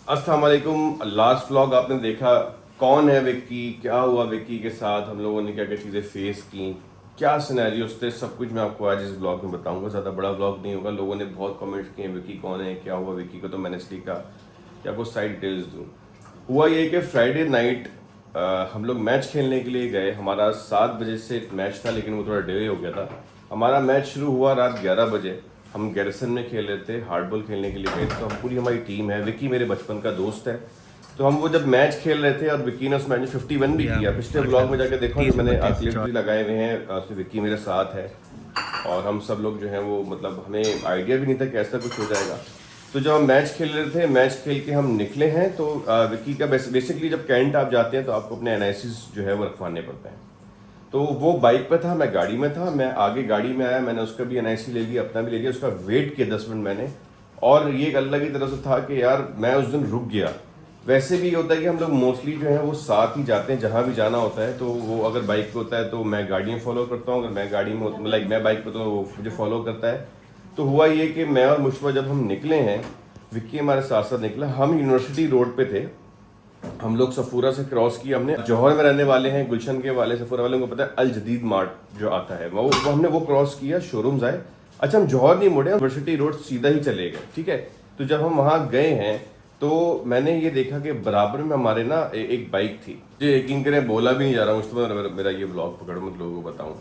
अस्सलाम वालेकुम। Last vlog आपने देखा, कौन है विक्की, क्या हुआ विक्की के साथ, हम लोगों ने क्या क्या चीज़ें फेस की, क्या सिनेरियोस थे, सब कुछ मैं आपको आज इस ब्लॉग में बताऊंगा। ज़्यादा बड़ा ब्लॉग नहीं होगा। लोगों ने बहुत कमेंट्स किए विक्की कौन है, क्या हुआ विक्की को, तो मैंने इसलिए कहा कि आपको साइड डिटेल्स दूँ। हुआ ये कि फ्राइडे नाइट हम लोग मैच खेलने के लिए गए। हमारा 7 बजे से मैच था, लेकिन वो थोड़ा डिले हो गया था। हमारा मैच शुरू हुआ रात 11 बजे। हम गैरिसन में खेल रहे थे, हार्डबॉल खेलने के लिए गए थे। तो हम पूरी हमारी टीम है, विक्की मेरे बचपन का दोस्त है। तो हम वो जब मैच खेल रहे थे और विक्की ने उस मैच में 51 भी किया। पिछले ब्लॉग में जाकर देखो तो मैंने क्लिप भी लगाए हुए हैं, उसमें विक्की मेरे साथ है। और हम सब लोग जो हैं वो मतलब हमें आइडिया भी नहीं था कि ऐसा कुछ हो जाएगा। तो जब हम मैच खेल रहे थे, मैच खेल के हम निकले हैं तो विक्की का बेसिकली जब कैंट आप जाते हैं तो आपको अपने एनालिसिस जो है वो रखवाने पड़ते हैं। तो वो बाइक पे था, मैं गाड़ी में था। मैं आगे गाड़ी में आया, मैंने उसका भी एनआईसी ले लिया, अपना भी ले लिया। उसका वेट किया 10 मिनट मैंने। और ये एक अल्लाह की तरफ से था कि यार मैं उस दिन रुक गया। वैसे भी ये होता है कि हम लोग मोस्टली जो है वो साथ ही जाते हैं जहाँ भी जाना होता है। तो वो अगर बाइक पे होता है तो मैं गाड़ियाँ फॉलो करता हूँ, अगर मैं गाड़ी में लाइक मैं बाइक पे तो वो मुझे फॉलो करता है। तो हुआ ये कि मैं और मुश्तबा जब हम निकले हैं, विक्की हमारे साथ साथ निकला। हम यूनिवर्सिटी रोड पे थे। हम लोग सफूरा से क्रॉस किया। हमने जौहर में रहने वाले हैं, गुलशन के वाले सफूरा वाले को पता है अल जदीद मार्ट जो आता है, वो हमने वो क्रॉस किया, शोरूम्स आए। अच्छा हम जौहर नहीं मुड़े, यूनिवर्सिटी रोड सीधा ही चले गए, ठीक है। तो जब हम वहाँ गए हैं तो मैंने ये देखा कि बराबर में हमारे ना एक बाइक थी। जो यकीन करें बोला भी नहीं जा रहा, मुझे तो मेरा ये ब्लॉग पकड़ मत लोगों को बताऊँ।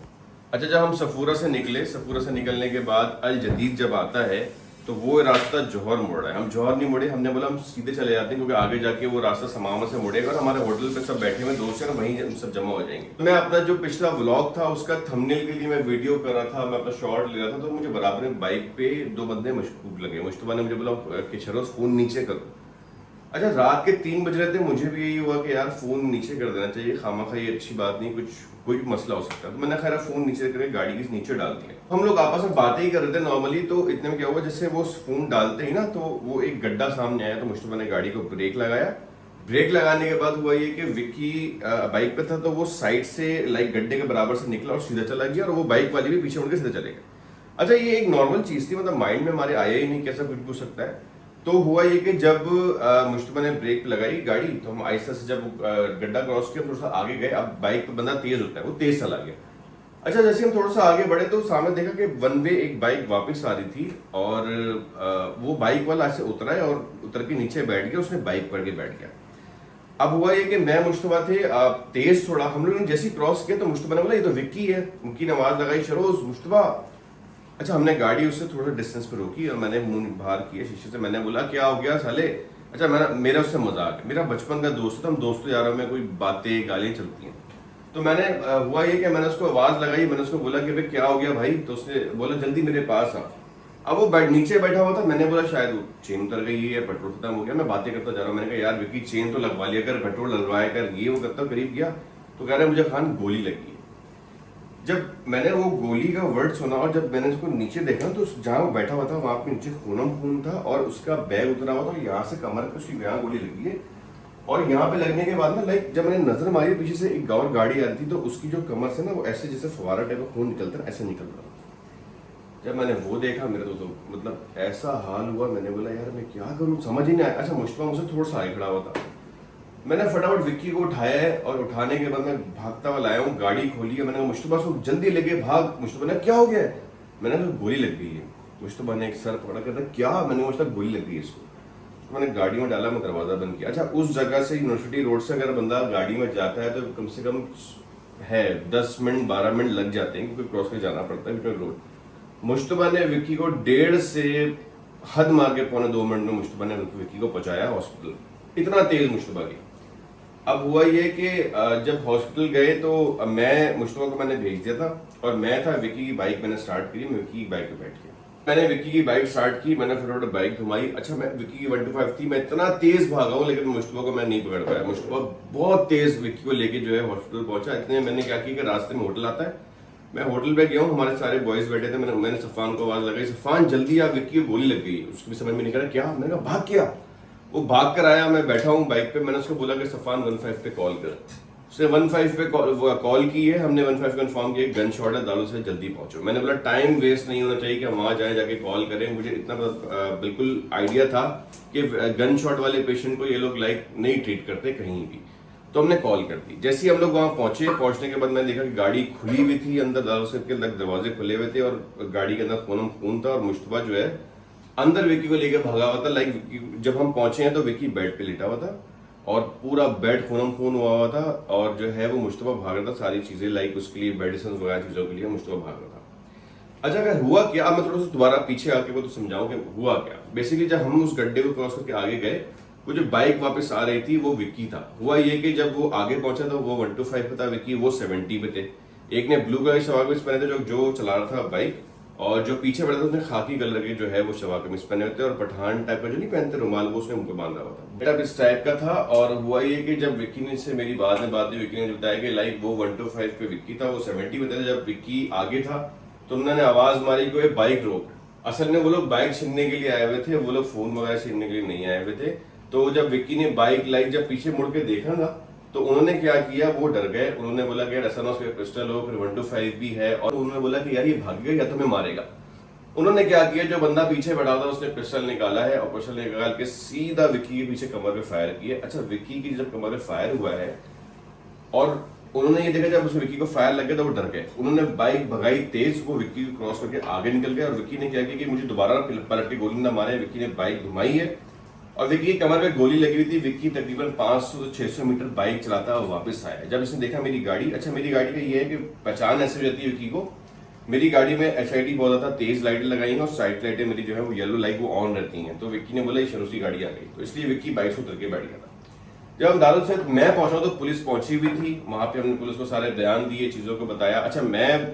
अच्छा जब हम सफूरा से निकले, सफूरा से निकलने के बाद अल जदीद जब आता है तो वो रास्ता जौहर मुड़ रहा है। हम जौहर नहीं मुड़े, हमने बोला हम सीधे चले जाते हैं क्योंकि आगे जाके वो रास्ता समामा से मुड़ेगा और हमारे होटल पे सब बैठे हुए दोस्त हैं ना, वहीं सब जमा हो जाएंगे। तो मैं अपना जो पिछला व्लॉग था उसका थंबनेल के लिए मैं वीडियो कर रहा था, मैं अपना शॉर्ट ले रहा था। तो मुझे बराबर में बाइक पे दो बंदे मशकूक लगे। मुश्तबा ने मुझे बोला कि शरोज फोन नीचे करो। अच्छा रात के 3 बज रहे थे, मुझे भी यही हुआ कि यार फोन नीचे कर देना चाहिए, खामा ये अच्छी बात नहीं, कुछ कोई भी मसला हो सकता है। तो मैंने खैर फोन नीचे करके गाड़ी के नीचे डाल दिया। हम लोग आपस में बातें ही कर रहे थे नॉर्मली। तो इतने में क्या हुआ, जैसे वो फोन डालते ही ना तो वो एक गड्ढा सामने आया। तो मुश्तबा ने गाड़ी को ब्रेक लगाया। ब्रेक लगाने के बाद हुआ ये कि विक्की बाइक पे था तो वो साइड से लाइक गड्ढे के बराबर से निकला और सीधा चला गया, और वो बाइक वाली भी पीछे मुड़ के सीधा चले गए। अच्छा ये एक नॉर्मल चीज थी, मतलब माइंड में हमारे आया ही नहीं कैसा कुछ भी हो सकता है। तो हुआ ये कि जब मुश्तबा ने ब्रेक लगाई गाड़ी, तो हम आहिस्ता से जब गड्ढा क्रॉस किया थोड़ा सा आगे गए। अब बाइक पे बंदा तेज होता है, वो तेज चला गया। अच्छा जैसे हम थोड़ा सा आगे बढ़े तो सामने देखा कि वन वे एक बाइक वापस आ रही थी, और वो बाइक वाला ऐसे उतरा है और उतर के नीचे बैठ गया, उसने बाइक पर के बैठ गया। अब हुआ ये कि मैं मुश्तबा थे तेज थोड़ा। हम लोगों ने जैसे ही क्रॉस किया तो मुश्तबा ने बोला ये तो विक्की है। विक्की ने आवाज लगाई शरोज मुश्तबा। अच्छा हमने गाड़ी उससे थोड़ा डिस्टेंस पर रोकी और मैंने मुंह बाहर किया शीशे से। मैंने बोला क्या हो गया साले। अच्छा मेरा उससे मजाक है, मेरा बचपन का दोस्त था, हम दोस्तों यारों में कोई बातें गालियाँ चलती हैं। तो मैंने हुआ ये कि मैंने उसको आवाज़ लगाई, मैंने उसको बोला कि भाई क्या हो गया भाई। तो उसने बोला जल्दी मेरे पास आ। अब वो नीचे बैठा हुआ था। मैंने बोला शायद वो चेन उतर गई है, पेट्रोल खत्म हो गया। मैं बातें करता जा रहा हूँ। मैंने कहा यार विक्की चेन तो लगवा लिया कर, पेट्रोल डलवाया कर, ये वो करता। करीब गया तो कह रहा है मुझे खान गोली लगी है। जब मैंने वो गोली का वर्ड सुना और जब मैंने उसको नीचे देखा तो जहाँ वो बैठा हुआ था वहां पे नीचे खूनम खून था, और उसका बैग उतरा हुआ था। यहाँ से कमर पे उसकी यहाँ गोली लगी है, और यहाँ पे लगने के बाद ना लाइक जब मैंने नजर मारी पीछे से एक और गाड़ी आ रही थी, तो उसकी जो कमर से ना वो ऐसे जैसे फवारा टाइप का खून निकलता है, ऐसे निकल रहा। जब मैंने वो देखा मेरे तो मतलब ऐसा हाल हुआ। मैंने बोला यार मैं क्या करूँ, समझ ही नहीं आया। अच्छा मुश्तबा मुझसे थोड़ा सा आगे खड़ा हुआ था। मैंने फटाफट विक्की को उठाया है, और उठाने के बाद मैं भागता हुआ लाया हूँ, गाड़ी खोली है। मैंने कहा मुश्तबा को जल्दी लेके भाग। मुश्तबा ने क्या हो गया है। मैंने कहा गोली लग गई है। मुश्तबा ने एक सर पकड़ा, कहता क्या। मैंने मुश्तबा गोली लग गई है इसको। तो मैंने गाड़ी में डाला, मैं दरवाजा बंद किया। अच्छा उस जगह से यूनिवर्सिटी रोड से अगर बंदा गाड़ी में जाता है तो कम से कम है 10 मिनट 12 मिनट लग जाते हैं, क्योंकि क्रॉस कर जाना पड़ता है बिटवीन रोड। मुश्तबा ने विक्की को 1.5 से हद मार के 1.25 मिनट में मुश्तबा ने विक्की को पहुंचाया हॉस्पिटल। इतना तेज मुश्तबा की। अब हुआ ये कि जब हॉस्पिटल गए तो मैं मुश्तबा को मैंने भेज दिया था, और मैं था विक्की की बाइक मैंने स्टार्ट करी। मैं विक्की की बाइक पे बैठ गया। मैंने विक्की की बाइक स्टार्ट की, मैंने फटाफट बाइक घुमाई। अच्छा मैं विक्की की 125 थी, मैं इतना तेज भागा हूँ लेकिन मुश्तबा को मैं नहीं पकड़ पाया। मुश्तबा बहुत तेज विक्की को लेके जो है हॉस्पिटल पहुंचा। इतने मैंने क्या किया कि रास्ते में होटल आता है, मैं होटल पे गया हूँ, हमारे सारे बॉयज बैठे थे। मैंने सफ़ान को आवाज़ लगाई, सफ़ान जल्दी आ, विक्की को गोली लग गई। उसको भी समझ में नहीं करा क्या। मैंने कहा भाग क्या। वो भाग कर आया, मैं बैठा हूँ बाइक पे। मैंने उसको बोला कि सफ़ान 15 पे कॉल कर। उसने 15 पे कॉल की है, हमने 15 कंफर्म किया गन शॉट है, दारू से जल्दी पहुंचो। मैंने बोला टाइम वेस्ट नहीं होना चाहिए कि हम वहां जाए जाके कॉल करें। मुझे इतना बिल्कुल आइडिया था कि गन शॉट वाले पेशेंट को ये लोग लाइक नहीं ट्रीट करते कहीं भी, तो हमने कॉल कर दी। जैसे ही हम लोग वहां पहुंचे, पहुंचने के बाद मैंने देखा कि गाड़ी खुली हुई थी, अंदर दारू से के दरवाजे खुले हुए थे और गाड़ी के अंदर खून था और मुश्तबा जो है अंदर विक्की को लेकर भागा हुआ था। लाइक जब हम पहुंचे हैं तो विक्की बेड पे लेटा हुआ था और पूरा बेड खून हुआ था और जो है वो मुश्तबा भाग रहा था। सारी चीजें लाइक उसके लिए मेडिसिन वगैरह चीजों के लिए मुश्तबा भाग रहा था। अच्छा, अगर हुआ क्या, मैं थोड़ा सा दोबारा पीछे आके वो तो समझाऊं कि हुआ क्या। बेसिकली जब हम उस गड्ढे को क्रॉस करके आगे गए, वो जो बाइक वापस आ रही थी वो विक्की था। हुआ ये कि जब वो आगे पहुंचा तो वो 125 पे था विक्की, वो 70 पे थे। एक ने ब्लू कलर के शवा कमीज पहने थे जो चला रहा था बाइक, और जो पीछे बैठा था उसने खाकी कलर के जो है वो शवा कमीज पहने हुए थे और पठान टाइप का जो नहीं पहनते रुमाल, वो उसने मुंह पे बांधा हुआ था। बेटा इस टाइप का था। और हुआ ये कि जब विक्की ने से मेरी बाद में बात हुई, विक्की ने बताया कि लाइक वो 125 पे विक्की था, वो 70 पे था। जब विक्की आगे था तो उन्होंने आवाज मारी कि बाइक रोक। असल में वो लोग बाइक छीनने के लिए आए हुए थे, वो लोग फोन वगैरह छीनने के लिए नहीं आए हुए थे। तो जब विक्की ने बाइक लाइक जब पीछे मुड़ के देखा ना, तो उन्होंने क्या किया, वो डर गए। उन्होंने बोला कि यार ऐसा ना उसके पिस्टल हो, फिर 125 भी है, और उन्होंने बोला कि यार ये भाग गया या तो हमें मारेगा। उन्होंने क्या किया, जो बंदा पीछे बैठा था उसने पिस्टल निकाला है और पिस्टल निकाल के सीधा विक्की के पीछे कमर पे फायर किया। अच्छा, विक्की की जब कमर पे फायर हुआ है और उन्होंने ये देखा, जब उस विक्की को फायर लग गया तो वो डर गए। उन्होंने बाइक भगाई तेज, वो विक्की को क्रॉस करके आगे निकल गए। और विक्की ने क्या किया कि मुझे दोबारा पलट के गोली ना मारे। विक्की ने बाइक घुमाई है और विक्की की कमर पे गोली लगी हुई थी। विक्की तकरीबन 500 से 600 मीटर बाइक चलाता और वापस आया। जब इसने देखा मेरी गाड़ी, अच्छा मेरी गाड़ी का ये है कि पहचान ऐसे हो जाती है विक्की को, मेरी गाड़ी में HID बहुत ज्यादा तेज लाइटें लगाई हैं और साइड लाइटें मेरी जो है वो येलो लाइट वो ऑन रहती हैं। तो विक्की ने बोला ये शरूसी गाड़ी आ गई, तो इसलिए विक्की बाइक से उतर के बैठ गया था। जब हम दारू से मैं पहुंचा तो पुलिस पहुंची हुई थी। वहां पे हमने पुलिस को सारे बयान दिए, चीजों को बताया। अच्छा, मैं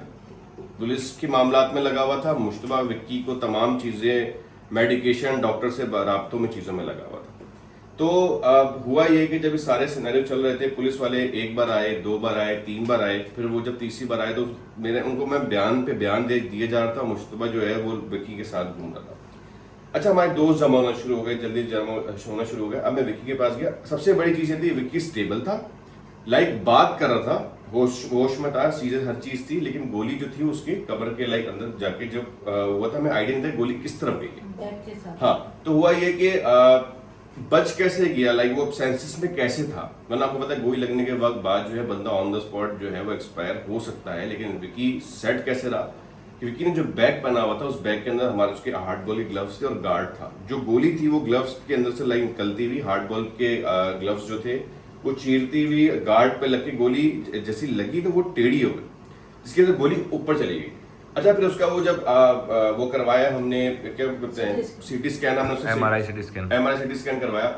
पुलिस के मामलात में लगा हुआ था, मुश्तबा विक्की को तमाम चीजें, मेडिकेशन, डॉक्टर से राब्तों में चीजों में लगा हुआ था। तो अब हुआ ये कि जब इस सारे सिनेरियो चल रहे थे, पुलिस वाले एक बार आए, 2 बार आए, 3 बार आए, फिर वो जब तीसरी बार आए तो उनको मैं बयान पे बयान दिए जा रहा था। मुश्तबा जो है वो विक्की के साथ घूम रहा था। अच्छा, हमारे दोस्त जमा होना शुरू हो गए, जल्दी जमा होना शुरू हो गया। अब मैं विक्की के पास गया। सबसे बड़ी चीज ये थी, विक्की स्टेबल था, लाइक बात कर रहा था, होश में था, चीजें हर चीज थी, लेकिन गोली जो थी उसके कब्र के लाइक अंदर जाके जब हुआ था, मैं आइडिया नहीं था गोली किस तरफ गई। हाँ, तो हुआ ये कि बच कैसे गया, लाइक वो सेंसिस में कैसे था। वरना आपको पता है गोली लगने के बाद जो है बंदा ऑन द स्पॉट जो है वो एक्सपायर हो सकता है, लेकिन विक्की सेट कैसे रहा। विक्की ने जो बैग पहना हुआ था, उस बैग के अंदर हमारे उसके हार्ड बॉल के ग्लव्स थे और गार्ड था। जो गोली थी वो ग्लव्स के अंदर से लाइक निकलती हुई, हार्ड बॉल के ग्लव्स जो थे वो चीरती हुई गार्ड पे लग के गोली जैसी लगी तो वो टेढ़ी हो गई, जिसकी वजह से गोली ऊपर चली गई। अच्छा, फिर उसका वो जब वो करवाया हमने, क्या कहते हैं, CT स्कैन, हमने MRI CT स्कैन करवाया,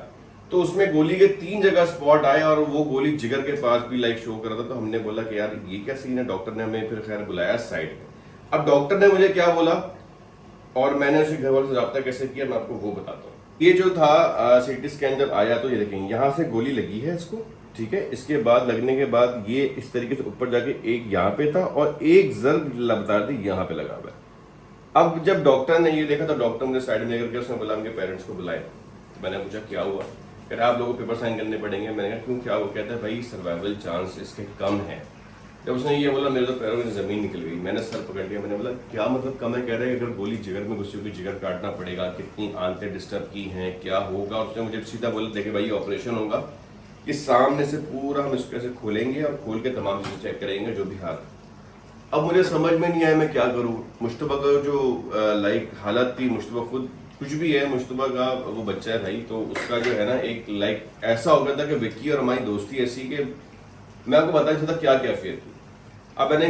तो उसमें गोली के 3 जगह स्पॉट आए और वो गोली जिगर के पास भी लाइक शो कर रहा था। तो हमने बोला कि यार ये क्या सीन है। डॉक्टर ने हमें फिर खैर बुलाया साइड में। अब डॉक्टर ने मुझे क्या बोला और मैंने उसके घर वालों से रब्ता कैसे किया, मैं आपको वो बताता हूँ। ये जो था CT स्कैन जब आया तो ये देखेंगे यहाँ से गोली लगी है इसको, ठीक है। इसके बाद लगने के बाद ये इस तरीके से ऊपर जाके एक यहाँ पे था और एक जर्ग बता रही थी यहाँ पे लगा हुआ है। अब जब डॉक्टर ने ये देखा तो डॉक्टर मुझे साइड में लेकर के उसने बोला उनके पेरेंट्स को बुलाए। मैंने पूछा क्या हुआ, कह रहा आप लोगों को पेपर साइन करने पड़ेंगे। मैंने कहा क्यों, क्या हुआ। कहता है भाई सर्वाइवल चांस इसके कम है। जब उसने ये बोला मेरे तो पैरों में जमीन निकल गई। मैंने सर पकड़ लिया। मैंने बोला क्या मतलब कम है। कह रहे हैं अगर गोली जिगर में घुसी होगी, जिगर काटना पड़ेगा, कितनी आंतें डिस्टर्ब की हैं, क्या होगा। उसने मुझे सीधा बोला देखे भाई ऑपरेशन होगा, कि सामने से पूरा हम इसको ऐसे खोलेंगे और खोल के तमाम चीजें चेक करेंगे जो भी हाथ। अब मुझे समझ में नहीं आया मैं क्या करूँ। मुश्तबा का जो लाइक हालत थी, मुश्तबा खुद कुछ भी है, मुश्तबा का वो बच्चा है भाई, तो उसका जो है ना एक लाइक ऐसा हो गया था कि विक्की और हमारी दोस्ती ऐसी कि मैं आपको बता नहीं सकता क्या कैफियत थी। अब मैंने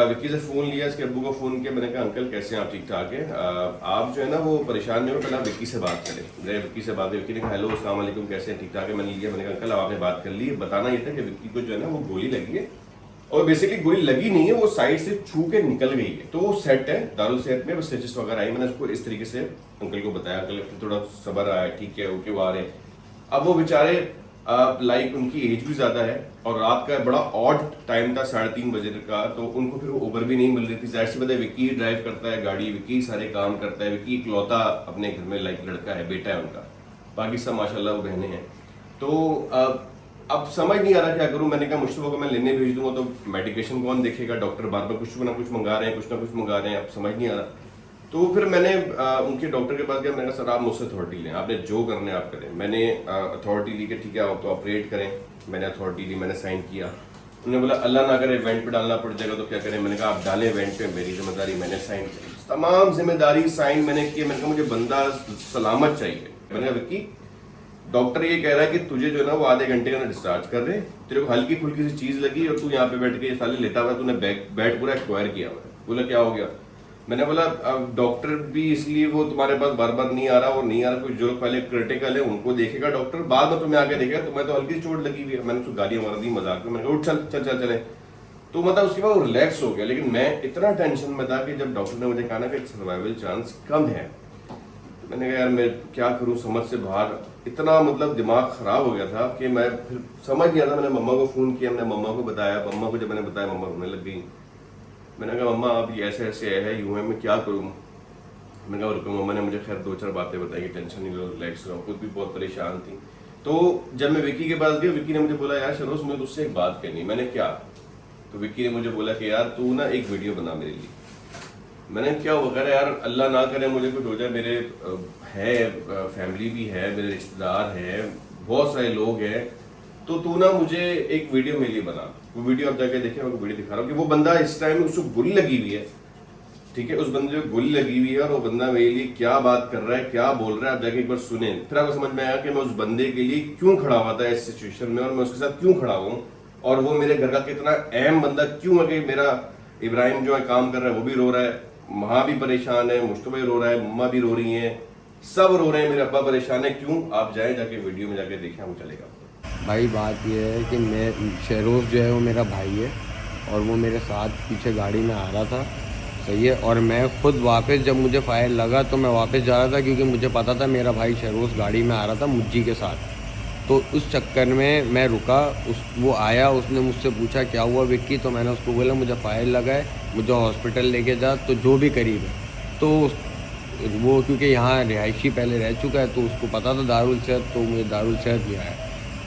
विक्की से फ़ोन लिया, इसके अब्बू को फ़ोन किया। मैंने कहा अंकल कैसे हैं आप, ठीक ठाक है, आप जो है ना वो परेशान नहीं हो, पहले आप विक्की से बात करें। मेरे विक्की से बात हुई। विक्की ने कहा हेलो अस्सलाम वालेकुम, कैसे हैं, ठीक ठाक है। मैंने लिया। मैंने कहा अंकल आपने बात कर ली। बताना ये था कि विक्की को जो है ना वो गोली लगी है और बेसिकली गोली लगी नहीं है, वो साइड से छू के निकल गई है। तो वो सेट है, दारुल सेट में स्टिचेस वगैरह आई। मैंने उसको इस तरीके से अंकल को बताया। अंकल थोड़ा सबर आया, ठीक है ओके वो आ रहे हैं। अब वो बेचारे लाइक उनकी एज भी ज्यादा है और रात का बड़ा ऑड टाइम था, 3:30 बजे का, तो उनको फिर ओवर भी नहीं मिल रही थी। जाहिर सी बात है विक्की ड्राइव करता है गाड़ी, विक्की सारे काम करता है, विक्की इकलौता अपने घर में लाइक लड़का है, बेटा है उनका, बाकी सब माशाल्लाह वो बहनें हैं। तो अब समझ नहीं आ रहा क्या करूं। मैंने कहा मुश्तबा को मैं लेने भेज दूंगा तो मेडिकेशन कौन देखेगा, डॉक्टर बार बार कुछ ना कुछ मंगा रहे हैं, कुछ ना कुछ मंगा रहे हैं, अब समझ नहीं आ रहा। तो फिर मैंने उनके डॉक्टर के पास गया, मैंने कहा सर आप मुझसे अथॉरिटी लें, आपने जो करना है आप करें। मैंने अथॉरिटी ली कि ठीक है आप तो ऑपरेट करें। मैंने अथॉरिटी ली, मैंने साइन किया। उन्होंने बोला अल्लाह ना करे इवेंट पे डालना पड़ जाएगा तो क्या करें। मैंने कहा आप डालें इवेंट पे, मेरी जिम्मेदारी, मैंने साइन की, तमाम जिम्मेदारी साइन मैंने की। मैंने कहा मुझे बंदा सलामत चाहिए। मैंने कहा विक्की डॉक्टर ये कह रहा है कि तुझे जो है ना वो आधे घंटे का डिस्चार्ज कर रहे, तेरे को हल्की फुल्की सी चीज लगी और तू यहाँ पे बैठ के ये साले लेटा हुआ है, तूने बेड पूरा एक्वायर किया हुआ है। बोला क्या हो गया। मैंने बोला अब डॉक्टर भी इसलिए वो तुम्हारे पास बार बार नहीं आ रहा, वो नहीं आ रहा, कुछ जो पहले क्रिटिकल है उनको देखेगा डॉक्टर, बाद में तुम्हें आके देखेगा, तुम्हें तो हल्की चोट लगी हुई है। मैंने उसको गालियां मार दी मजाक में, मैंने कहा उठ चल चल चल चले। तो मतलब उसके बाद वो रिलैक्स हो गया। लेकिन मैं इतना टेंशन में था कि जब डॉक्टर ने मुझे कहा ना कि सर्वाइवल चांस कम है, मैंने कहा यार मैं क्या करूं, समझ से बाहर, इतना मतलब दिमाग खराब हो गया था कि मैं फिर समझ नहीं आता। मैंने मम्मा को फोन किया, मैंने मम्मा को बताया, मम्मा को जब मैंने बताया मम्मा रोने लग गई। मैंने कहा मम्मा अब ये ऐसे ऐसे है, यूं है, मैं क्या करूं। मैंने कहा रुको। मम्मा ने मुझे खैर 2-4 बातें बताई कि टेंशन नहीं लो, रिलैक्स रहो, खुद भी बहुत परेशान थी। तो जब मैं विक्की के पास गया, विक्की ने मुझे बोला यार शरोज मुझे तुझसे एक बात कहनी। मैंने क्या। तो विक्की ने मुझे बोला कि यार तू ना एक वीडियो बना मेरे लिए। मैंने क्या हुआ, कह रहा यार अल्लाह ना करे मुझे कुछ हो जाए, मेरे है फैमिली भी है, मेरे रिश्तेदार हैं, बहुत सारे लोग हैं, तो तू ना मुझे एक वीडियो मेरे लिए बना। वो वीडियो आप जाके देखें, मैं वीडियो दिखा रहा हूँ कि वो बंदा इस टाइम उसको गोली लगी हुई है, ठीक है, उस बंदे को गोली लगी हुई है और वो बंदा मेरे लिए क्या बात कर रहा है, क्या बोल रहा है, आप जाके एक बार सुने, फिर आपको समझ में आया कि मैं उस बंदे के लिए क्यों खड़ा हुआ था इस सिचुएशन में और मैं उसके साथ क्यों खड़ा हूँ और वो मेरे घर का कितना अहम बंदा क्यों है कि मेरा इब्राहिम जो है काम कर रहा है वो भी रो रहा है, माँ भी परेशान है, मुश्तबा भी रो रहा है, मम्मा भी रो रही हैं, सब रो रहे हैं, मेरे अब्बा परेशान है। क्यों, आप जाए जाके वीडियो में जाके देखें, आपको चलेगा। भाई बात यह है कि मैं शहरोज़ जो है वो मेरा भाई है और वो मेरे साथ पीछे गाड़ी में आ रहा था, सही है, और मैं खुद वापस जब मुझे फायर लगा तो मैं वापस जा रहा था क्योंकि मुझे पता था मेरा भाई शहरोज़ गाड़ी में आ रहा था मुज्जी के साथ। तो उस चक्कर में मैं रुका, वो आया, उसने मुझसे पूछा क्या हुआ विक्की, तो मैंने उसको बोला मुझे फायर लगा है, मुझे हॉस्पिटल लेके जा, तो जो भी करीब है। तो वो क्योंकि यहाँ रिहायशी पहले रह चुका है तो उसको पता था दारुल सेहत, तो मुझे दारुल सेहत भी आया।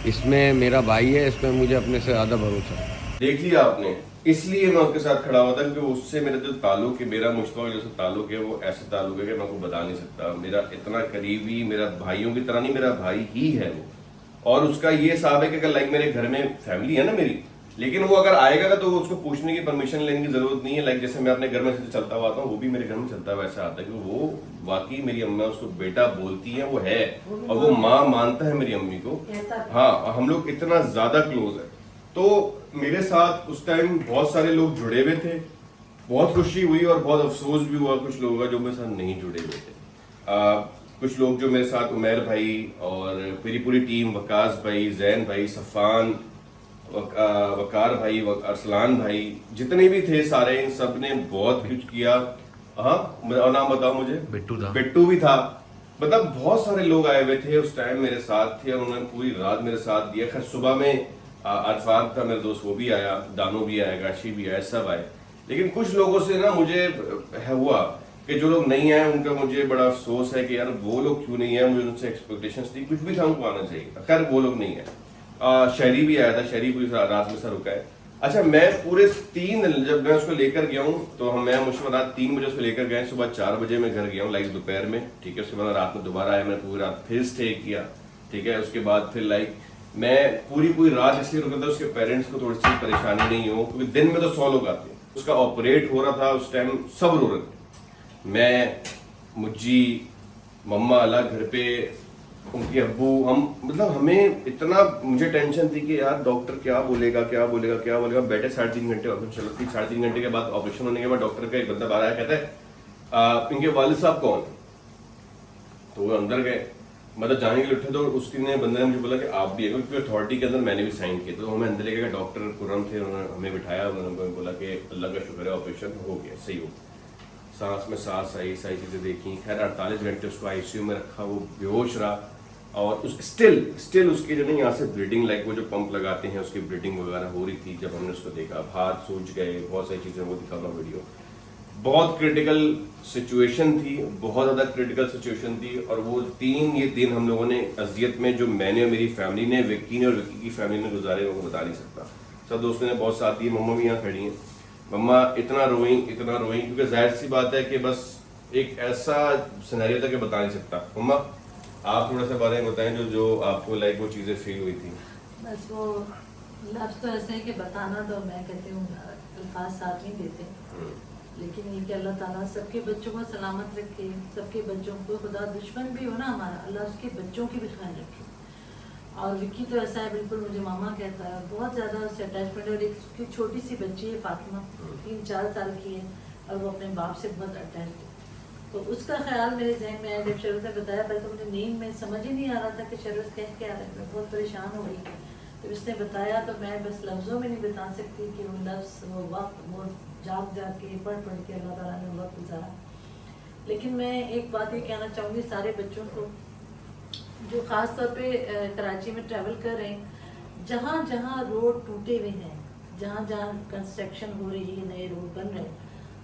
इसमें मेरा भाई है, इसमें मुझे अपने से ज़्यादा भरोसा है। देख लिया आपने, इसलिए मैं उसके साथ खड़ा हुआ था क्योंकि उससे मेरा जो ताल्लुक है, मेरा मुश्तबा जैसे ताल्लुक है, वो ऐसे ताल्लुक है कि मैं आपको बता नहीं सकता। मेरा इतना करीबी, मेरा भाइयों की तरह नहीं, मेरा भाई ही है वो। और उसका ये हिसाब है कि अगर लाइक मेरे घर में फैमिली है ना मेरी, लेकिन वो अगर आएगा तो उसको पूछने की परमिशन लेने की जरूरत नहीं है। लाइक जैसे मैं अपने घर में चलता हुआ आता हूँ, वो भी मेरे घर में चलता हुआ ऐसा आता है कि वो वाकई मेरी अम्मा उसको बेटा बोलती है, वो है, और वो माँ मानता है मेरी अम्मी को। हाँ, हम लोग इतना ज्यादा क्लोज है। तो मेरे साथ उस टाइम बहुत सारे लोग जुड़े हुए थे, बहुत खुशी हुई और बहुत अफसोस भी हुआ कुछ लोगों का जो मेरे साथ नहीं जुड़े हुए थे। कुछ लोग जो मेरे साथ, उमैर भाई और मेरी पूरी टीम, वकास भाई, जैन भाई, सफ़ान, वकार भाई, अरसलान भाई, जितने भी थे सारे, इन सब ने बहुत कुछ किया। हाँ, और नाम बताओ मुझे। बिट्टू भी था। मतलब बहुत सारे लोग आए हुए थे उस टाइम, मेरे साथ थे, उन्होंने पूरी रात मेरे साथ दिया। खैर सुबह में अरफात था मेरा दोस्त, वो भी आया, दानो भी आया, गाशी भी आया, सब आए। लेकिन कुछ लोगों से ना मुझे हुआ कि जो लोग नहीं आए उनका मुझे बड़ा अफसोस है कि यार वो लोग क्यों नहीं आए, मुझे उनसे एक्सपेक्टेशंस थी, कुछ भी था उनको आना चाहिए। खैर वो लोग नहीं है। शहरी भी आया था, शहरी पूरी रात में सर रुका है। अच्छा, मैं पूरे 3 जब मैं उसको लेकर गया हूँ तो मैं मुश्किल रात 3 बजे उसको लेकर गए, सुबह 4 बजे मैं घर गया हूँ, लाइक दोपहर में, ठीक है। उसके बाद रात में दोबारा आया, मैंने पूरी रात फिर स्टे किया, ठीक है। उसके बाद फिर लाइक मैं पूरी रात इसलिए रुका था उसके पेरेंट्स को थोड़ी सी परेशानी नहीं हो, क्योंकि दिन में तो 100 लोग आते हैं। उसका ऑपरेट हो रहा था उस टाइम, सब रो रहे थे। मैं, मुज्जी, मम्मा अलग घर पे, उनके अब्बू, हम मतलब हमें इतना मुझे टेंशन थी कि यार डॉक्टर क्या बोलेगा क्या बोलेगा क्या बोलेगा। बैठे 3.5 घंटे ऑपरेशन चलो थी। 3.5 घंटे के बाद, ऑपरेशन होने के बाद डॉक्टर का एक बंदा बाहर आया, कहता है इनके वालिद साहब कौन है। तो वो अंदर गए, मतलब जाने के लिए उठे तो उसके बंदे ने मुझे बोला कि आप भी है, क्योंकि अथॉरिटी के अंदर मैंने भी साइन किया। तो हमें अंदर लेकर डॉक्टर कुर्रम थे, उन्होंने हमें बिठाया, उन्होंने बोला कि अल्लाह का शुक्र है ऑपरेशन हो गया, सही हो, सांस में सांस आई, सारी चीज़ें देखी। खैर 48 घंटे उसको आईसीयू में रखा, वो बेहोश रहा और उस स्टिल उसकी जो नहीं यहाँ से ब्लीडिंग, लाइक वो जो पंप लगाते हैं उसकी ब्लीडिंग वगैरह हो रही थी। जब हमने उसको देखा, हाथ सूज गए, बहुत सारी चीज़ें, वो दिखाऊंगा वीडियो। बहुत क्रिटिकल सिचुएशन थी, बहुत ज़्यादा क्रिटिकल सिचुएशन थी। और वो ये दिन हम लोगों ने अजियत में, जो मैंने और मेरी फैमिली ने, विक्की ने और विक्की की फैमिली ने गुजारे, वो बता नहीं सकता। सब दोस्तों ने बहुत साथ दिए, मम्मा भी यहाँ खड़ी हैं। मम्मा इतना रोई क्योंकि जाहिर सी बात है कि बस एक ऐसा सिनेरियो था कि बता नहीं सकता। मम्मा आप थोड़ा सा बारे में बताएं जो आपको लाइक वो चीज़ें फील हुई थी। बस वो लफ्ज़ तो ऐसे है कि बताना तो मैं कहती हूँ अल्फाज साथ नहीं देते, लेकिन ये कि अल्लाह ताला सबके बच्चों को सलामत रखे, सबके बच्चों को, खुदा दुश्मन भी हो ना हमारा, अल्लाह उसके बच्चों की भी ख्याल रखे। और विक्की तो ऐसा है, बिल्कुल मुझे मामा कहता है, बहुत ज़्यादा उससे अटैचमेंट है। और एक उसकी छोटी सी बच्ची है फातिमा, 3-4 साल की है, और वो अपने बाप से बहुत अटैच है। तो उसका ख्याल मेरे जहन में आया। जब शरोज ने बताया, पहले तो मुझे नींद में समझ ही नहीं आ रहा था कि शरोज कह क्या रहा है, मैं बहुत परेशान हो गई। तो इसने बताया तो मैं बस लफ्ज़ों में नहीं बता सकती कि वो लफ्ज़, वो वक्त, वो जाग के पढ़ के अल्लाह ताला ने वक्त गुजारा। लेकिन मैं एक बात ये कहना चाहूँगी सारे बच्चों को जो ख़ास तौर पे कराची में ट्रैवल कर रहे हैं, जहाँ जहाँ रोड टूटे हुए हैं, जहाँ जहाँ कंस्ट्रक्शन हो रही है, नए रोड बन रहे हैं,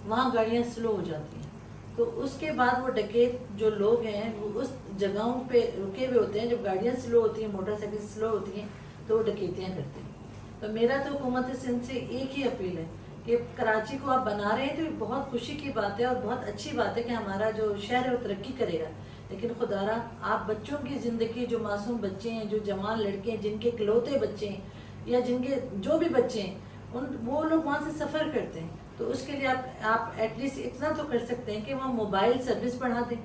वहाँ गाड़ियाँ स्लो हो जाती हैं। तो उसके बाद वो डकैत जो लोग हैं वो उस जगहों पे रुके हुए होते हैं। जब गाड़ियाँ स्लो होती हैं, मोटरसाइकिल स्लो होती हैं, तो वो डकैतियाँ करते हैं। तो मेरा तो हुकूमत सिंध से एक ही अपील है कि कराची को आप बना रहे हैं तो ये बहुत खुशी की बात है और बहुत अच्छी बात है कि हमारा जो शहर है वो तरक्की करेगा। लेकिन खुदारा आप बच्चों की ज़िंदगी, जो मासूम बच्चे हैं, जो जवान लड़के हैं, जिनके इकलौते बच्चे हैं या जिनके जो भी बच्चे हैं, वो लोग वहाँ से सफ़र करते हैं। तो उसके लिए आप एटलीस्ट इतना तो कर सकते हैं कि वहाँ मोबाइल सर्विस बढ़ा दें।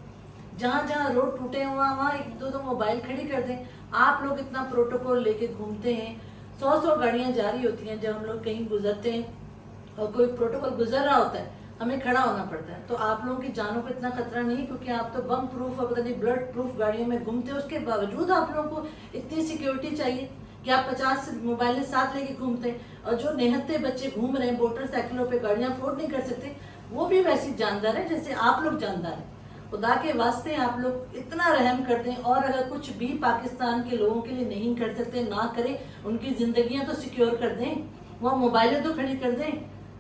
जहाँ जहाँ रोड टूटे हैं वहाँ 1-2 मोबाइल खड़ी कर दें। आप लोग इतना प्रोटोकॉल लेके घूमते हैं, 100 गाड़ियाँ जारी होती हैं। जब हम लोग कहीं गुजरते हैं और कोई प्रोटोकॉल गुजर रहा होता है, हमें खड़ा होना पड़ता है। तो आप लोगों की जानों को इतना खतरा नहीं, क्योंकि आप तो बम प्रूफ और पता नहीं ब्लड प्रूफ गाड़ियों में घूमते हैं। उसके बावजूद आप लोगों को इतनी सिक्योरिटी चाहिए कि आप 50 मोबाइल साथ लेके घूमते हैं। और जो निहत्ते बच्चे घूम रहे हैं मोटरसाइकिलों पे, गाड़ियाँ अफोर्ड नहीं कर सकते, वो भी वैसी जानदार है जैसे आप लोग जानदार हैं। खुदा के वास्ते आप लोग इतना रहम कर दें। और अगर कुछ भी पाकिस्तान के लोगों के लिए नहीं कर सकते, ना करें। उनकी ज़िंदगियाँ तो सिक्योर कर दें, वहाँ मोबाइलें तो खड़ी कर दें।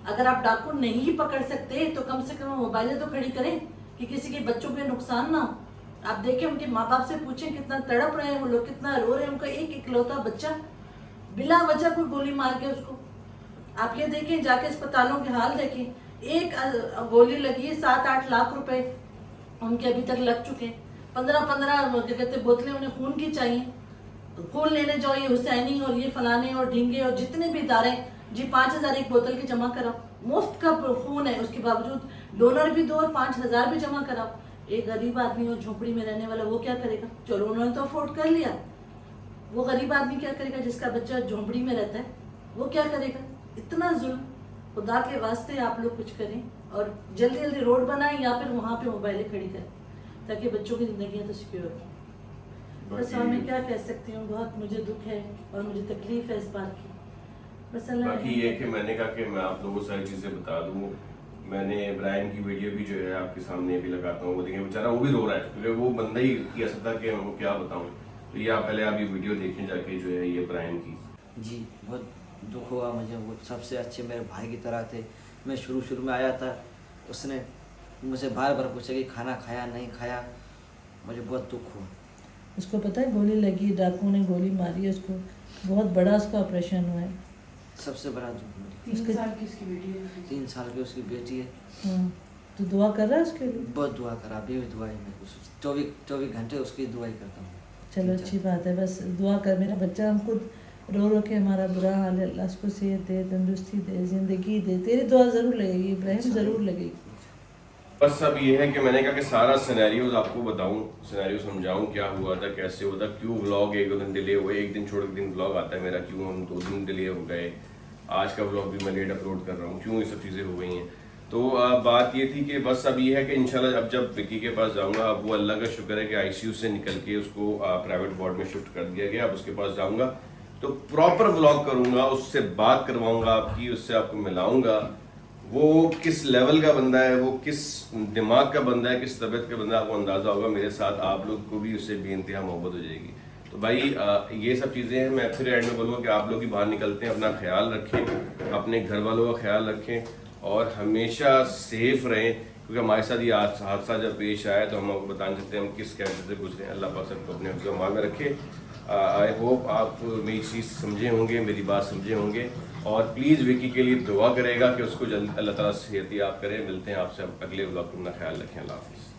अगर आप डाकू नहीं पकड़ सकते तो कम से कम मोबाइलें तो खड़ी करें कि किसी के बच्चों के नुकसान ना हो। आप देखें, उनके माँ बाप से पूछें कितना तड़प रहे हैं वो लोग, कितना रो रहे हैं। उनका एक इकलौता बच्चा बिला वजह कोई गोली मार के उसको, आप ये देखें, जाके अस्पतालों के हाल देखें। एक गोली लगी है, 7-8 लाख रुपए उनके अभी तक लग चुके हैं। 15-15 क्या कहते बोतलें उन्हें खून की चाहिए। खून लेने जाओ, ये हुसैनी और ये फलाने और ढींगे और जितने भी इदारे, जी 5000 एक बोतल की जमा कराओ। मुफ्त का खून है, उसके बावजूद डोनर भी दो और 5000 भी जमा कराओ। एक गरीब आदमी और झोपड़ी में रहने वाला वो क्या करेगा? चलो उन्होंने तो अफोर्ड कर लिया, वो गरीब आदमी क्या करेगा? जिसका बच्चा झोपड़ी में रहता है वो क्या करेगा? इतना जुल्म। खुदा के वास्ते आप लोग कुछ करें और जल्दी जल्दी रोड बनाएं या फिर वहाँ पे मोबाइलें खड़ी करें, ताकि बच्चों की ज़िंदगियाँ तो सिक्योर हो। बस और मैं क्या कह सकती हूँ, बहुत मुझे दुख है और मुझे तकलीफ है इस बात की। बस बाकी ये कि मैंने कहा कि मैं आप लोगों को सारी चीज़ें बता दूँ। मैंने इब्राहिम की वीडियो भी जो है आपके सामने भी लगाता हूँ, वो देखिए बेचारा वो भी रो रहा है, क्योंकि वो बंदा ही ऐसा था कि मैं क्या बताऊँ। तो ये आप पहले आप ये वीडियो देखें जाके, जो है ये इब्राहिम की। जी बहुत दुख हुआ मुझे। वो सबसे अच्छे मेरे भाई की तरह थे। मैं शुरू में आया था, उसने मुझे बार बार पूछा कि खाना खाया नहीं खाया। मुझे बहुत दुख हुआ। उसको पता है गोली लगी, डाकू ने गोली मारी है उसको, बहुत बड़ा उसका ऑपरेशन हुआ है। सबसे बड़ा दुख मुझे। 3 साल की उसकी बेटी है। 3 साल की उसकी बेटी है। हाँ, तो दुआ कर रहा है उसके लिए? बहुत दुआ करा, अभी भी दुआ है। मैं 24 घंटे उसकी दुआ ही करता हूँ। चलो अच्छी बात है, बस दुआ कर मेरा बच्चा। हम खुद रो के हमारा बुरा हाल है, अल्लाह उसको सेहत दे, तंदुरुस्ती दे, ज़िंदगी दे। तेरी दुआ ज़रूर लगेगी इब्राहिम, ज़रूर लगेगी। बस अब ये है कि मैंने कहा कि सारा सिनेरियोज आपको बताऊं, सिनेरियो समझाऊं, क्या हुआ था, कैसे हुआ था, क्यों व्लॉग 1-2 दिन डिले हुए, एक दिन छोड़ के दिन व्लॉग आता है मेरा, क्यों हम 2 दिन डिले हो गए, आज का व्लॉग भी मैं लेट अपलोड कर रहा हूँ, क्यों ये सब चीज़ें हो गई हैं। तो बात ये थी कि बस अब ये है कि इंशाल्लाह अब जब विक्की के पास जाऊँगा, अब वो अल्लाह का शुक्र है कि ICU से निकल के उसको प्राइवेट वार्ड में शिफ्ट कर दिया गया। अब उसके पास जाऊँगा तो प्रॉपर व्लॉग करूँगा, उससे बात करवाऊँगा आपकी, उससे आपको मिलाऊँगा। वो किस लेवल का बंदा है, वो किस दिमाग का बंदा है, किस तबीयत का बंदा है, आपको अंदाज़ा होगा। मेरे साथ आप लोग को भी उससे बेइंतहा मोहब्बत हो जाएगी। तो भाई ये सब चीज़ें हैं। मैं फिर एंड में बोलूँगा कि आप लोग ही बाहर निकलते हैं, अपना ख्याल रखें, अपने घर वालों का ख्याल रखें और हमेशा सेफ रहें, क्योंकि हमारे साथ ये हादसा जब पेश आया तो हम आपको बता नहीं सकते हम किस कैसे से गुजरे। अल्लाह पाक सबको अपने ज़मान में रखे। आई होप आप मेरी चीज़ समझे होंगे, मेरी बात समझे होंगे, और प्लीज़ विकी के लिए दुआ करेगा कि उसको जल्द अल्लाह ताला सेहत याब करे। मिलते हैं आपसे अगले व्लॉग में, अपना ख्याल रखें। अल्लाह हाफिज़।